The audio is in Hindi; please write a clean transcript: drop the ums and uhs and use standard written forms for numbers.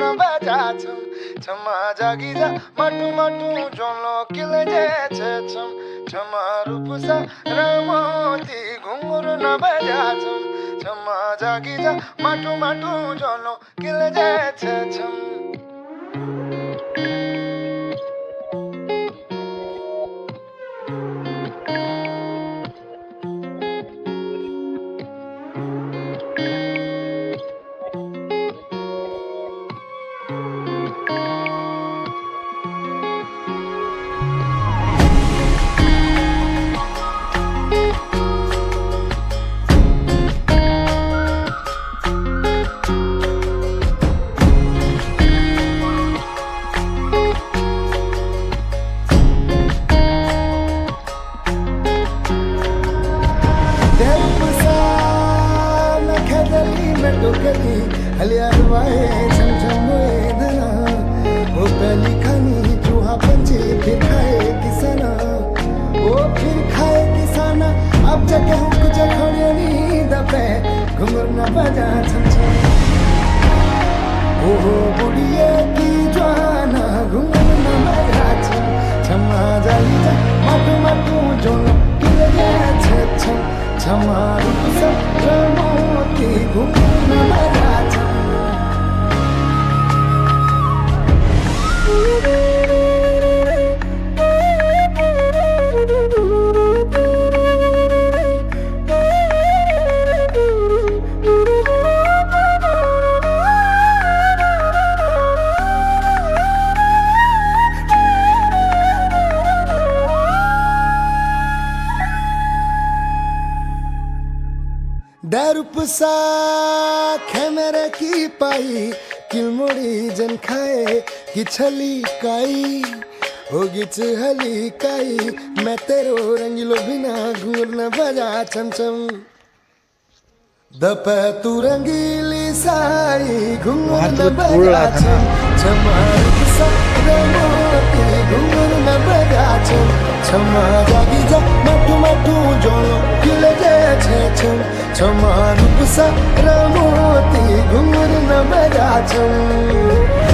न बजा छम छमा जागी जा माटू माटू जोलो किले जे छे छम छमा रूप सा रमोती घुंघरू न बजा छम छमा जागी जा माटू माटू जोलो किले जे छे छम हलियारवाए झमझमोए धना वो पहली खानी चूहा पंछी फिर खाए किसाना वो फिर खाए किसाना अब जगह कुछ खोने नी दबे घुंघरू न बजा छमछम ओहो बुढ़िया की जवाना घुंघरू न बजा छम छमा जाई जा माटू माटू जोनो किले जे छे छम छमा रूप सा रमोती घुंघरू न बजा छम दरुपसा खेमेरे की पाई किलमुड़ी जन खाए कि छली काई होगी हली काई मैं तेरो रंगीलो बिना घूर न बजा छमछम दप तू रंगीली साई घूर न बजा छम छमा घूर न बजा छम छमा जागी जा माटू माटू जोलो किले जे छे छम छमा रूप सा रमोती घुंघरू न बजा छम।